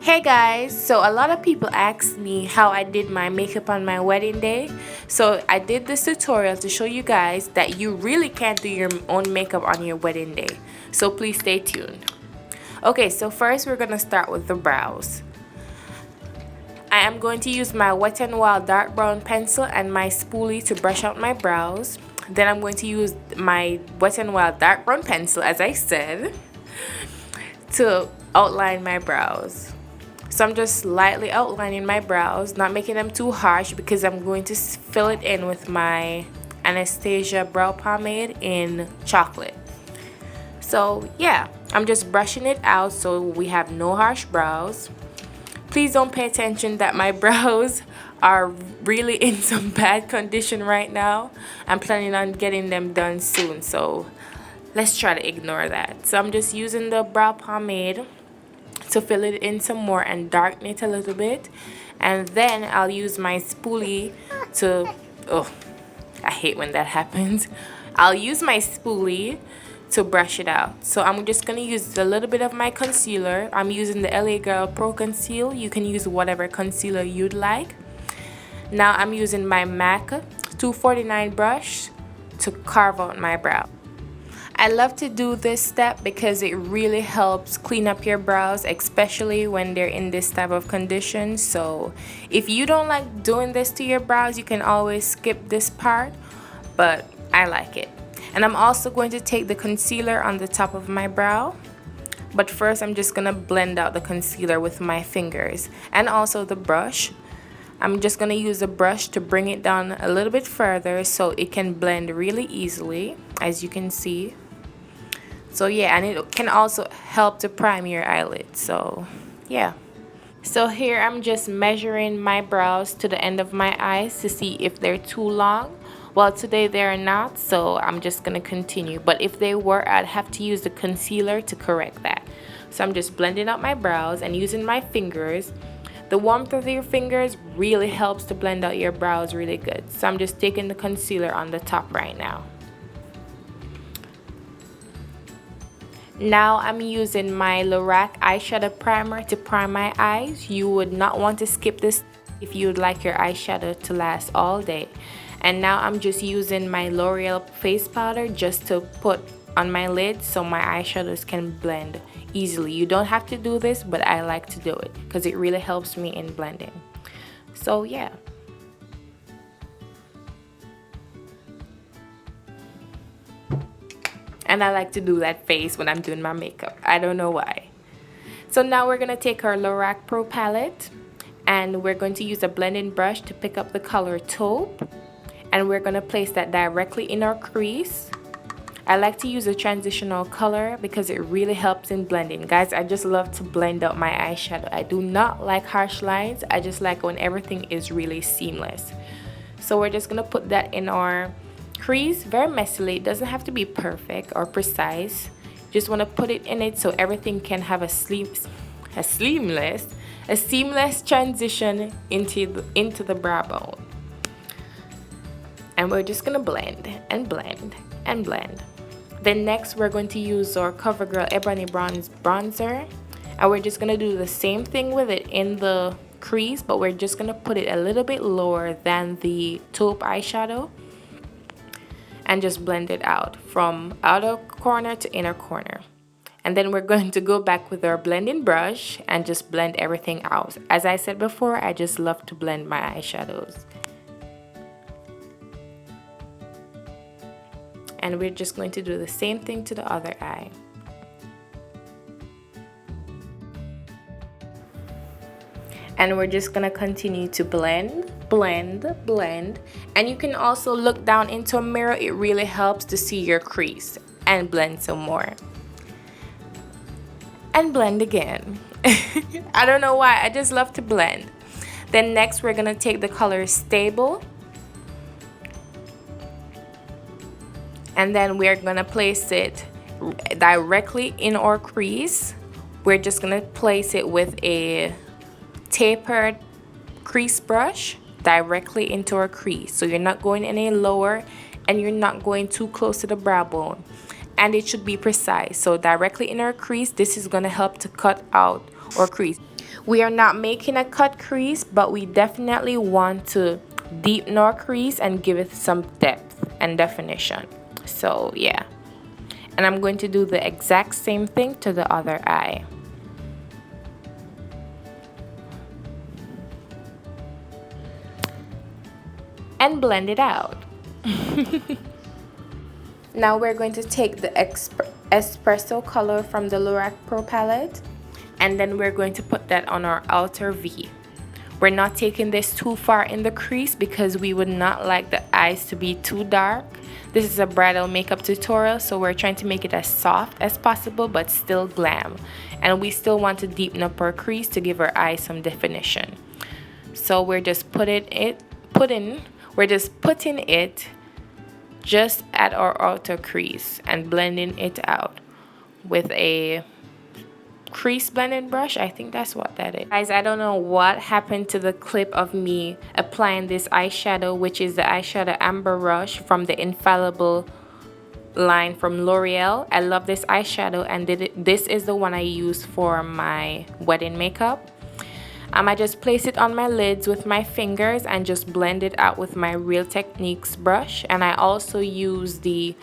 Hey guys, so a lot of people asked me how I did my makeup on my wedding day. So I did this tutorial to show you guys that you really can't do your own makeup on your wedding day. So please stay tuned. Okay, so first we're gonna start with the brows. I am going to use my Wet n Wild dark brown pencil and my spoolie to brush out my brows. Then I'm going to use my Wet n Wild dark brown pencil, as I said, to outline my brows. So I'm just lightly outlining my brows, not making them too harsh because I'm going to fill it in with my Anastasia brow pomade in chocolate. So yeah, I'm just brushing it out so we have no harsh brows. Please don't pay attention that my brows are really in some bad condition right now. I'm planning on getting them done soon, so let's try to ignore that. So I'm just using the brow pomade to fill it in some more and darken it a little bit, and then I'll use my spoolie to I hate when that happens. I'll use my spoolie to brush it out. So I'm just gonna use a little bit of my concealer. I'm using the LA Girl Pro Conceal. You can use whatever concealer you'd like. Now I'm using my MAC 249 brush to carve out my brow. I love to do this step because it really helps clean up your brows, especially when they're in this type of condition. So if you don't like doing this to your brows, you can always skip this part, but I like it. And I'm also going to take the concealer on the top of my brow, but first I'm just gonna blend out the concealer with my fingers and also the brush. I'm just gonna use a brush to bring it down a little bit further so it can blend really easily, as you can see. So yeah, and it can also help to prime your eyelids. So yeah. So here I'm just measuring my brows to the end of my eyes to see if they're too long. Well, today they're not, so I'm just gonna continue. But if they were, I'd have to use the concealer to correct that. So I'm just blending out my brows and using my fingers. The warmth of your fingers really helps to blend out your brows really good. So I'm just taking the concealer on the top right now. Now I'm using my Lorac eyeshadow primer to prime my eyes. You would not want to skip this if you would like your eyeshadow to last all day. And now I'm just using my L'Oreal face powder just to put on my lid so my eyeshadows can blend easily. You don't have to do this, but I like to do it because it really helps me in blending. So yeah. And I like to do that face when I'm doing my makeup. I don't know why. So now we're going to take our Lorac Pro palette and we're going to use a blending brush to pick up the color taupe. And we're going to place that directly in our crease. I like to use a transitional color because it really helps in blending. Guys, I just love to blend out my eyeshadow. I do not like harsh lines. I just like when everything is really seamless. So we're just going to put that in our crease very messily. It doesn't have to be perfect or precise. Just want to put it in it so everything can have a seamless transition into the brow bone. And we're just gonna blend and blend and blend. Then next we're going to use our CoverGirl Ebony Bronze bronzer, and we're just gonna do the same thing with it in the crease, but we're just gonna put it a little bit lower than the taupe eyeshadow and just blend it out from outer corner to inner corner. And then we're going to go back with our blending brush and just blend everything out. As I said before, I just love to blend my eyeshadows. And we're just going to do the same thing to the other eye. And we're just gonna continue to blend, blend, blend. And you can also look down into a mirror. It really helps to see your crease, and blend some more. And blend again. I don't know why, I just love to blend. Then next we're gonna take the color Stable. And then we're gonna place it directly in our crease. We're just gonna place it with a tapered crease brush directly into our crease. So you're not going any lower and you're not going too close to the brow bone. And it should be precise. So directly in our crease, this is gonna help to cut out our crease. We are not making a cut crease, but we definitely want to deepen our crease and give it some depth and definition. So yeah, and I'm going to do the exact same thing to the other eye. And blend it out. Now we're going to take the espresso color from the Lorac Pro palette, and then we're going to put that on our outer V. We're not taking this too far in the crease because we would not like the eyes to be too dark. This is a bridal makeup tutorial, so we're trying to make it as soft as possible but still glam. And we still want to deepen up our crease to give our eyes some definition. So we're just putting it just at our outer crease and blending it out with a crease blending brush. I think that's what that is. Guys, I don't know what happened to the clip of me applying this eyeshadow, which is the eyeshadow Amber Rush from the Infallible line from L'Oreal. I love this eyeshadow, and this is the one I use for my wedding makeup. I just place it on my lids with my fingers and just blend it out with my Real Techniques brush. And I also use the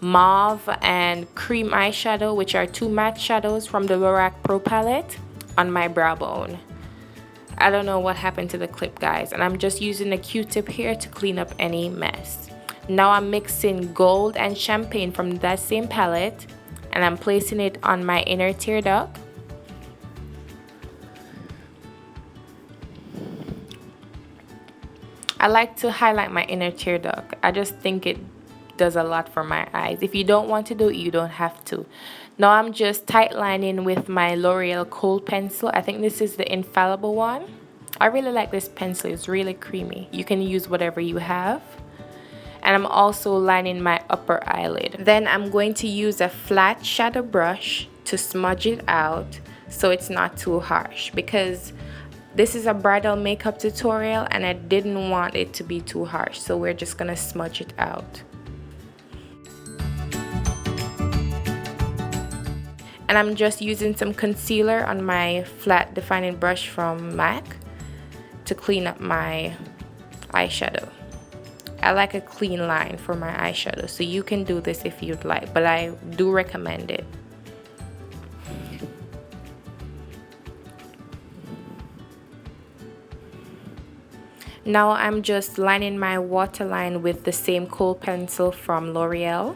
mauve and cream eyeshadow, which are two matte shadows from the Lorac Pro palette, on my brow bone. I don't know what happened to the clip, guys, and I'm just using a Q-tip here to clean up any mess. Now I'm mixing gold and champagne from that same palette, and I'm placing it on my inner tear duct. I like to highlight my inner tear duct. I just think it does a lot for my eyes. If you don't want to do it, you don't have to. Now I'm just tight lining with my L'Oreal Kohl pencil. I think this is the Infallible one. I really like this pencil. It's really creamy. You can use whatever you have. And I'm also lining my upper eyelid. Then I'm going to use a flat shadow brush to smudge it out so it's not too harsh, because this is a bridal makeup tutorial and I didn't want it to be too harsh, so we're just gonna smudge it out. And I'm just using some concealer on my flat defining brush from MAC to clean up my eyeshadow. I like a clean line for my eyeshadow, so you can do this if you'd like, but I do recommend it. Now I'm just lining my waterline with the same Kohl pencil from L'Oreal.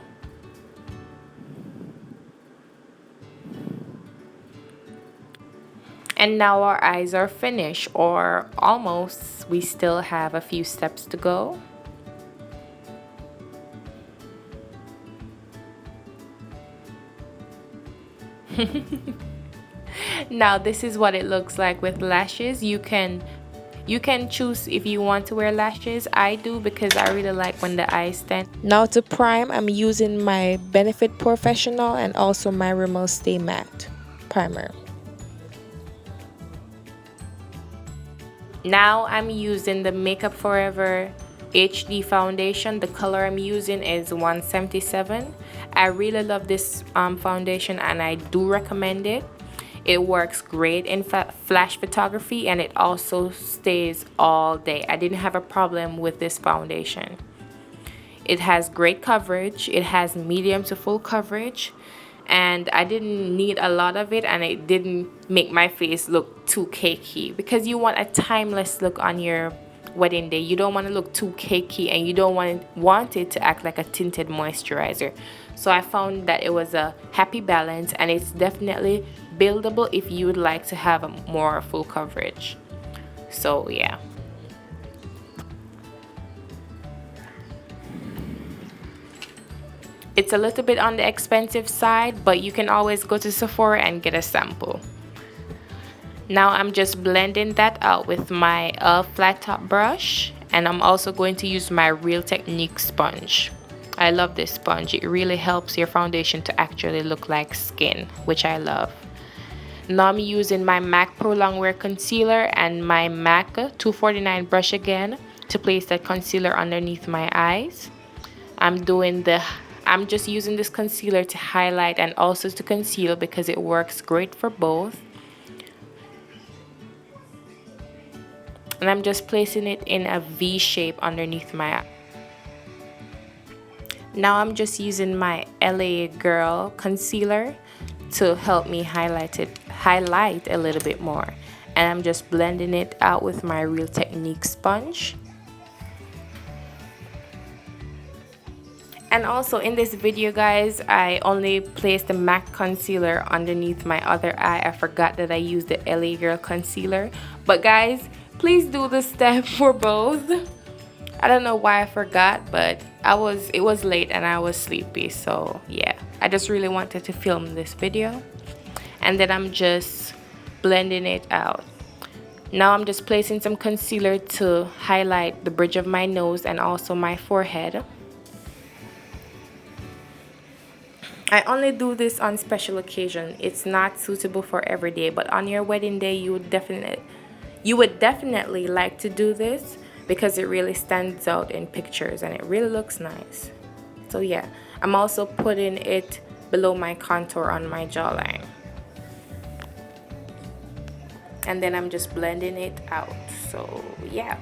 And now our eyes are finished, or almost. We still have a few steps to go. Now this is what it looks like with lashes. You can choose if you want to wear lashes. I do because I really like when the eyes stand. Now to prime, I'm using my Benefit Professional and also my Rimmel Stay Matte primer. Now I'm using the Makeup Forever HD foundation. The color I'm using is 177. I really love this foundation and I do recommend it. It works great in flash photography and it also stays all day. I didn't have a problem with this foundation. It has great coverage. It has medium to full coverage, and I didn't need a lot of it, and it didn't make my face look too cakey, because you want a timeless look on your wedding day. You don't want to look too cakey and you don't want it to act like a tinted moisturizer. So I found that it was a happy balance, and it's definitely buildable if you would like to have a more full coverage. So yeah. It's a little bit on the expensive side, but you can always go to Sephora and get a sample. Now I'm just blending that out with my flat top brush, and I'm also going to use my Real Techniques sponge. I love this sponge. It really helps your foundation to actually look like skin, which I love. Now I'm using my MAC Pro Longwear Concealer and my MAC 249 brush again to place that concealer underneath my eyes. I'm just using this concealer to highlight and also to conceal because it works great for both. And I'm just placing it in a V shape underneath my eye. Now I'm just using my LA Girl concealer to help me highlight a little bit more. And I'm just blending it out with my Real Technique sponge. And also in this video, guys, I only placed the MAC concealer underneath my other eye. I forgot that I used the LA Girl concealer. But guys, please do the step for both. I don't know why I forgot, but it was late and I was sleepy. So yeah, I just really wanted to film this video. And then I'm just blending it out. Now I'm just placing some concealer to highlight the bridge of my nose and also my forehead. I only do this on special occasion. It's not suitable for every day, but on your wedding day you would definitely like to do this because it really stands out in pictures and it really looks nice. So yeah, I'm also putting it below my contour on my jawline. And then I'm just blending it out. So yeah,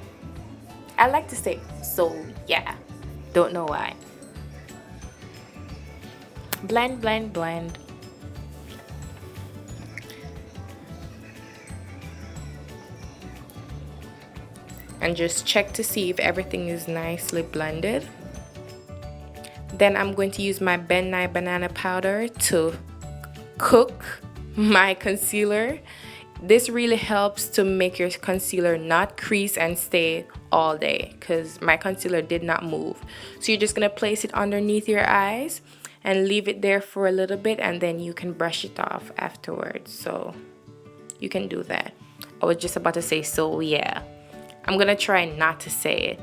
I like to say so yeah, don't know why. Blend, blend, blend. And just check to see if everything is nicely blended. Then I'm going to use my Ben Nye banana powder to cook my concealer. This really helps to make your concealer not crease and stay all day because my concealer did not move. So you're just going to place it underneath your eyes and leave it there for a little bit, and then you can brush it off afterwards. So you can do that. I was just about to say so yeah. I'm gonna try not to say it.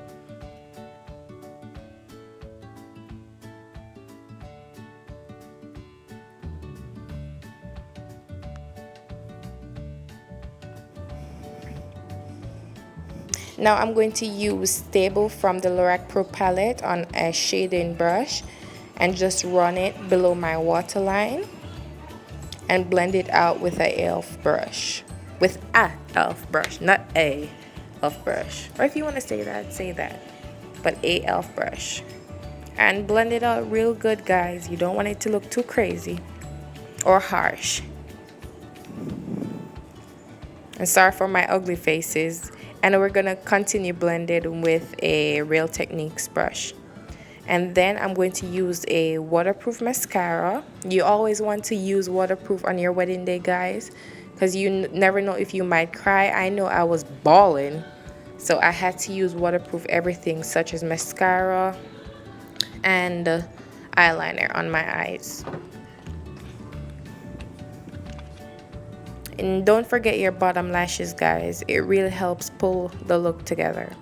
Now I'm going to use Stable from the Lorac Pro palette on a shading brush and just run it below my waterline and blend it out with a e.l.f. brush. With a e.l.f. brush, not a e.l.f. brush. Or if you want to say that, say that. But a e.l.f. brush. And blend it out real good, guys. You don't want it to look too crazy or harsh. And sorry for my ugly faces. And we're gonna continue blending with a Real Techniques brush. And then I'm going to use a waterproof mascara. You always want to use waterproof on your wedding day, guys, because you never know if you might cry. I know I was bawling, so I had to use waterproof everything, such as mascara and eyeliner on my eyes. And don't forget your bottom lashes, guys. It really helps pull the look together.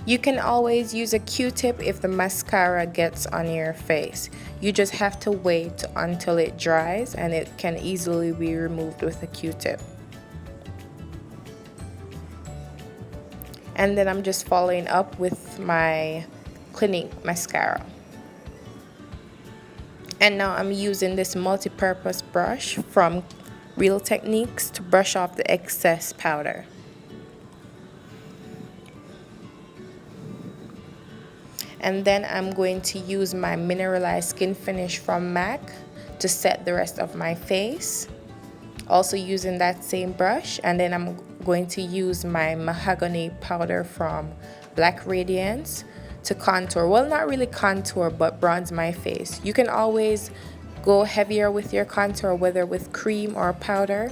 You can always use a Q-tip if the mascara gets on your face. You just have to wait until it dries, and it can easily be removed with a Q-tip. And then I'm just following up with my Clinique mascara. And now I'm using this multi-purpose brush from Real Techniques to brush off the excess powder. And then I'm going to use my mineralized skin finish from MAC to set the rest of my face. Also using that same brush. And then I'm going to use my mahogany powder from Black Radiance to contour. Well, not really contour, but bronze my face. You can always go heavier with your contour, whether with cream or powder,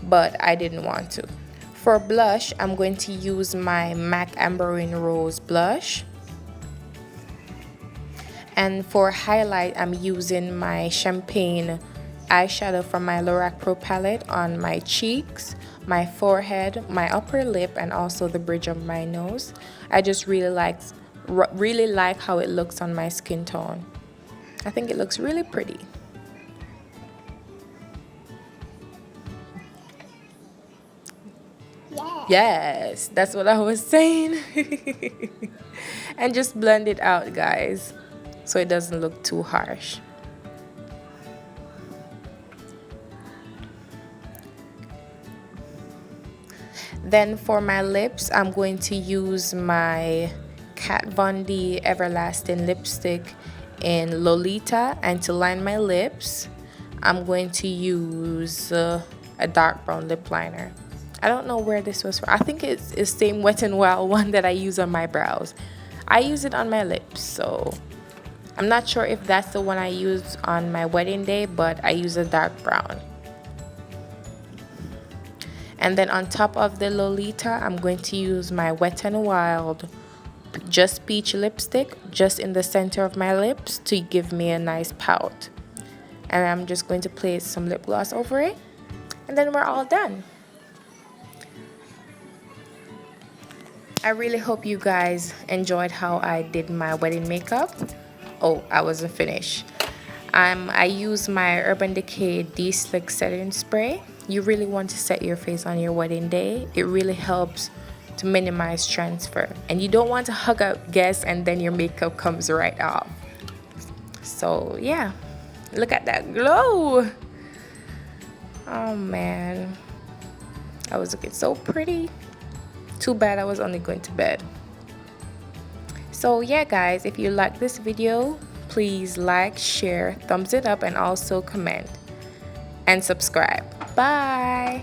but I didn't want to. For blush, I'm going to use my MAC Amberine Rose blush. And for highlight, I'm using my Champagne eyeshadow from my Lorac Pro palette on my cheeks, my forehead, my upper lip, and also the bridge of my nose. I just really like how it looks on my skin tone. I think it looks really pretty. Yes, that's what I was saying. And just blend it out, guys. so it doesn't look too harsh. Then for my lips, I'm going to use my Kat Von D Everlasting lipstick in Lolita, and to line my lips I'm going to use a dark brown lip liner. I don't know where this was from. I think it's the same Wet n Wild one that I use on my brows. I use it on my lips, so I'm not sure if that's the one I used on my wedding day, but I use a dark brown. And then on top of the Lolita, I'm going to use my Wet n Wild Just Peach lipstick just in the center of my lips to give me a nice pout. And I'm just going to place some lip gloss over it, and then we're all done. I really hope you guys enjoyed how I did my wedding makeup. Oh, I wasn't finished. I use my Urban Decay De-Slick Setting Spray. You really want to set your face on your wedding day. It really helps to minimize transfer. And you don't want to hug a guest and then your makeup comes right off. So yeah, look at that glow. Oh man, I was looking so pretty. Too bad I was only going to bed. So yeah guys, if you like this video, please like, share, thumbs it up, and also comment and subscribe. Bye.